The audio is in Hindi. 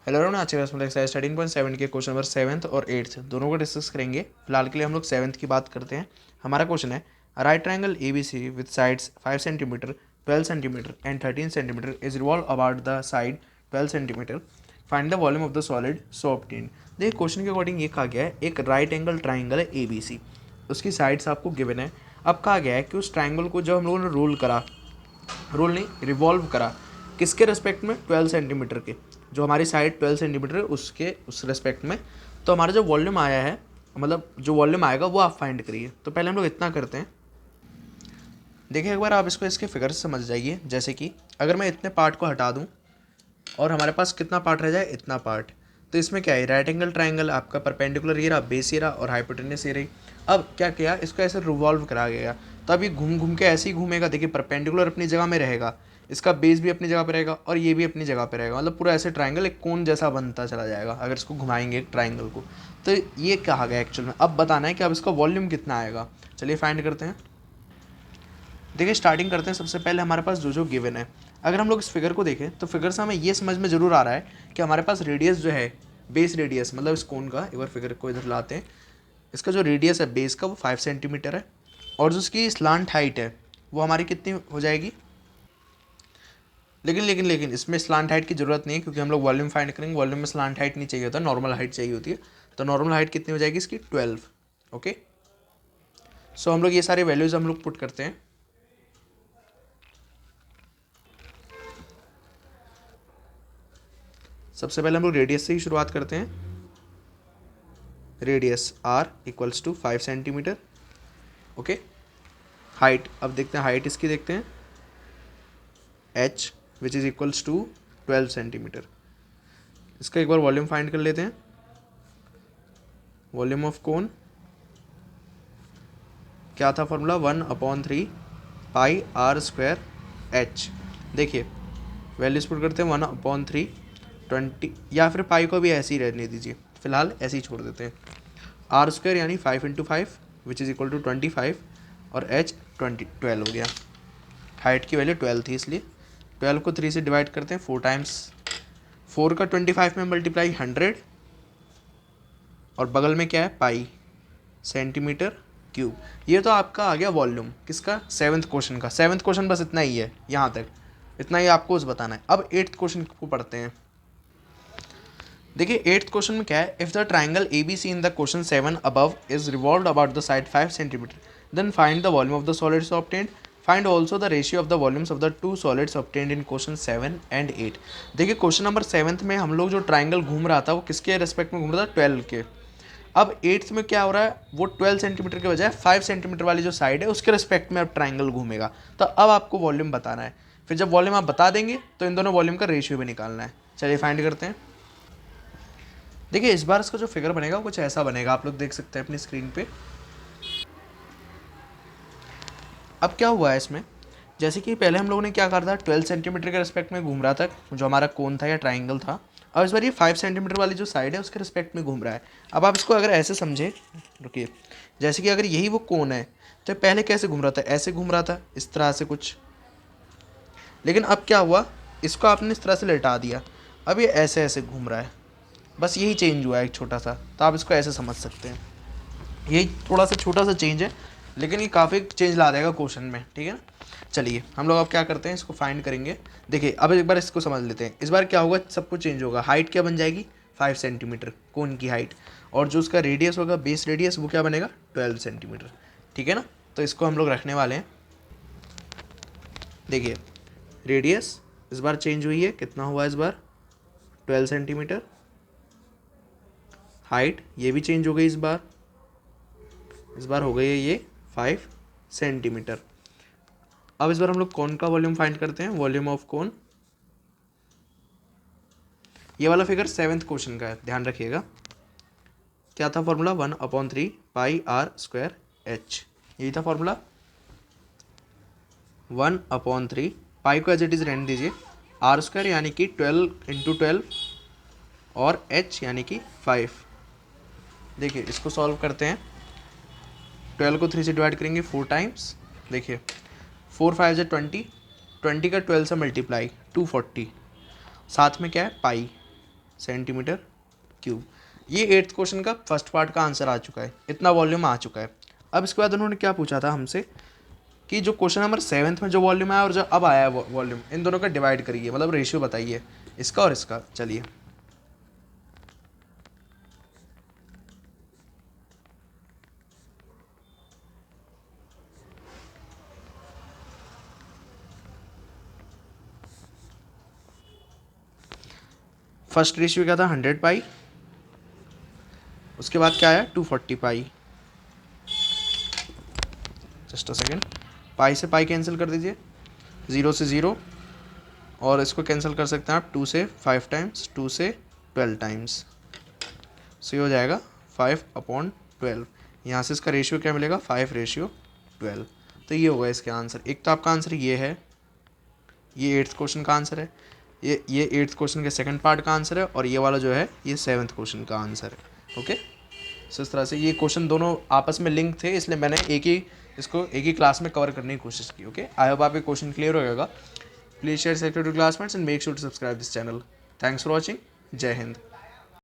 हेलो एवरीवन, आज के क्लास में एक्सरसाइज 13.7 के क्वेश्चन नंबर 7th और 8th दोनों को डिस्कस करेंगे। फिलहाल के लिए हम लोग 7th की बात करते हैं। हमारा क्वेश्चन है right triangle A B C with sides 5 centimetre 12 centimetre and 13 centimetre is revolve about the side 12 centimetre. Find the volume of the solid so obtain. देखिए क्वेश्चन के अकॉर्डिंग ये कहा गया है एक राइट एंगल ट्राइंगल है ए बी सी, उसकी साइड्स आपको गिवन है। अब कहा गया है कि उस ट्राइंगल को जब हम लोगों ने रोल नहीं रिवॉल्व करा किसके रेस्पेक्ट में 12 सेंटीमीटर के, जो हमारी साइड 12 सेंटीमीटर है उसके उस रेस्पेक्ट में। तो हमारा जो वॉल्यूम आया है, मतलब जो वॉल्यूम आएगा वो आप फाइंड करिए। तो पहले हम लोग इतना करते हैं। देखिए एक बार आप इसको इसके फिगर से समझ जाइए। जैसे कि अगर मैं इतने पार्ट को हटा दूं और हमारे पास कितना पार्ट रह जाए, इतना पार्ट, तो इसमें क्या है राइट एंगल ट्राइंगल आपका परपेंडिकुलर ये रहा, बेस ये रहा और हाइपोटेनस ये रही। अब क्या किया, इसको ऐसे रिवॉल्व करा गया तो अभी घूम घूम के ऐसे ही घूमेगा। देखिए परपेंडिकुलर अपनी जगह में रहेगा, इसका बेस भी अपनी जगह पे रहेगा और ये भी अपनी जगह पे रहेगा, मतलब पूरा ऐसे ट्राइंगल एक कोन जैसा बनता चला जाएगा अगर इसको घुमाएंगे एक ट्राइंगल को। तो ये कहा गया एक्चुअल में। अब बताना है कि अब इसका वॉल्यूम कितना आएगा। चलिए फाइंड करते हैं। देखिए स्टार्टिंग करते हैं। सबसे पहले हमारे पास जो जो गिवन है, अगर हम लोग इस फिगर को देखें तो फिगर से हमें ये समझ में ज़रूर आ रहा है कि हमारे पास रेडियस जो है, बेस रेडियस मतलब इस कोन का, एक बार फिगर को इधर लाते हैं। इसका जो रेडियस है बेस का वो 5 सेंटीमीटर है और जो उसकी स्लांट हाइट है वो हमारी कितनी हो जाएगी। लेकिन इसमें स्लांट हाइट की ज़रूरत नहीं है क्योंकि हम लोग वॉल्यूम फाइंड करेंगे। वॉल्यूम में स्लांट हाइट नहीं चाहिए होता, नॉर्मल हाइट चाहिए होती है। तो नॉर्मल हाइट कितनी हो जाएगी इसकी 12। ओके, सो हम लोग ये सारे वैल्यूज़ हम लोग पुट करते हैं। सबसे पहले हम लोग रेडियस से ही शुरुआत करते हैं। Radius R equals to 5 centimetre. Okay, height अब देखते हैं, हाइट इसकी देखते हैं H which is equals to 12 centimetre. इसका एक बार वॉल्यूम फाइंड कर लेते हैं। वॉल्यूम ऑफ कोन क्या था formula, 1/3 pi R square H. देखिए वैल्यूज पुट करते हैं 1/3 20, या फिर पाई को भी ऐसे ही रहने दीजिए, फिलहाल ऐसे ही छोड़ देते हैं। आर स्क्वायर यानी 5 × 5 विच इज़ इक्वल टू 25 और एच 12 हो गया। हाइट की वैल्यू 12 थी इसलिए 12 को 3 से डिवाइड करते हैं 4 टाइम्स। 4 का 25 में मल्टीप्लाई 100 और बगल में क्या है पाई सेंटीमीटर क्यूब। ये तो आपका आ गया वॉल्यूम किसका, 7th क्वेश्चन का। 7th क्वेश्चन बस इतना ही है, यहाँ तक इतना ही आपको बताना है। अब 8th क्वेश्चन को पढ़ते हैं। देखिए 8th क्वेश्चन में क्या है, if the triangle A B C in the question 7 above is revolved about the side 5 centimetre then find the volume of the solids obtained. Find also the ratio of the volumes of the two solids obtained in question 7 and 8। देखिए क्वेश्चन नंबर 7th में हम लोग जो ट्राइंगल घूम रहा था वो किसके रेस्पेक्ट में घूम रहा था, 12 के। अब 8th में क्या हो रहा है, वो 12 सेंटीमीटर के बजाय 5 सेंटीमीटर वाली जो साइड है उसके रिस्पेक्ट में अब ट्राइंगल घूमेगा। तो अब आपको वॉल्यूम बताना है। फिर जब वॉल्यूम आप बता देंगे तो इन दोनों वॉल्यूम का रेशियो भी निकालना है। चलिए फाइंड करते हैं। देखिए इस बार इसका जो फिगर बनेगा वो कुछ ऐसा बनेगा, आप लोग देख सकते हैं अपनी स्क्रीन पे। अब क्या हुआ है इसमें, जैसे कि पहले हम लोगों ने क्या करा था, 12 सेंटीमीटर के रिस्पेक्ट में घूम रहा था जो हमारा कोन था या ट्राइंगल था। अब इस बार ये 5 सेंटीमीटर वाली जो साइड है उसके रिस्पेक्ट में घूम रहा है। अब आप इसको अगर ऐसे समझे, रुकिए, जैसे कि अगर यही वो कोन है तो पहले कैसे घूम रहा था, ऐसे घूम रहा था इस तरह से कुछ। लेकिन अब क्या हुआ, इसको आपने इस तरह से लटा दिया, अब ये ऐसे ऐसे घूम रहा है। बस यही चेंज हुआ है एक छोटा सा, तो आप इसको ऐसे समझ सकते हैं। यही थोड़ा सा छोटा सा चेंज है लेकिन ये काफ़ी चेंज ला देगा क्वेश्चन में, ठीक है ना। चलिए हम लोग अब क्या करते हैं, इसको फाइंड करेंगे। देखिए अब एक बार इसको समझ लेते हैं। इस बार क्या होगा, सब कुछ चेंज होगा। हाइट क्या बन जाएगी, 5 सेंटीमीटर कोन की हाइट, और जो उसका रेडियस होगा बेस रेडियस वो क्या बनेगा, 12 सेंटीमीटर, ठीक है ना। तो इसको हम लोग रखने वाले हैं। देखिए रेडियस इस बार चेंज हुई है, कितना हुआ इस बार, 12 सेंटीमीटर। हाइट ये भी चेंज हो गई इस बार हो गई है ये 5 सेंटीमीटर। अब इस बार हम लोग कोन का वॉल्यूम फाइंड करते हैं। वॉल्यूम ऑफ कोन, ये वाला फिगर 7th क्वेश्चन का है, ध्यान रखिएगा। क्या था formula, 1/3 pi R square H, यही था फॉर्मूला। 1/3 पाई को एज इट इज रहने दीजिए, आर स्क्वायर यानी कि 12 × 12 और एच यानी कि 5। देखिए इसको सॉल्व करते हैं। 12 को 3 से डिवाइड करेंगे 4 टाइम्स। देखिए 4 5 से 20 का 12 से मल्टीप्लाई 240, साथ में क्या है पाई, सेंटीमीटर क्यूब। ये 8th क्वेश्चन का फर्स्ट पार्ट का आंसर आ चुका है, इतना वॉल्यूम आ चुका है। अब इसके बाद उन्होंने क्या पूछा था हमसे कि जो क्वेश्चन नंबर 7th में जो वॉल्यूम आया और जो अब आया है वॉल्यूम, इन दोनों का डिवाइड करिए, मतलब रेशियो बताइए इसका और इसका। चलिए फर्स्ट रेशियो क्या था 100 पाई, उसके बाद क्या आया 240 पाई। जस्ट अ सेकेंड, पाई से पाई कैंसिल कर दीजिए, 0 से 0, और इसको कैंसिल कर सकते हैं आप 2 से 5 टाइम्स, 2 से 12 टाइम्स, सो ये हो जाएगा 5/12। यहाँ से इसका रेशियो क्या मिलेगा 5:12। तो ये होगा इसका आंसर। एक तो आपका आंसर ये है, ये 8th क्वेश्चन का आंसर है, ये 8th क्वेश्चन के सेकंड पार्ट का आंसर है, और ये वाला जो है ये 7th क्वेश्चन का आंसर है। ओके, सो इस तरह से ये क्वेश्चन दोनों आपस में लिंक थे, इसलिए मैंने इसको एक ही क्लास में कवर करने की कोशिश की। ओके, आई होप आपके क्वेश्चन क्लियर हो जाएगा। Please share sector to classmates and make sure to subscribe this channel. Thanks for watching. जय हिंद।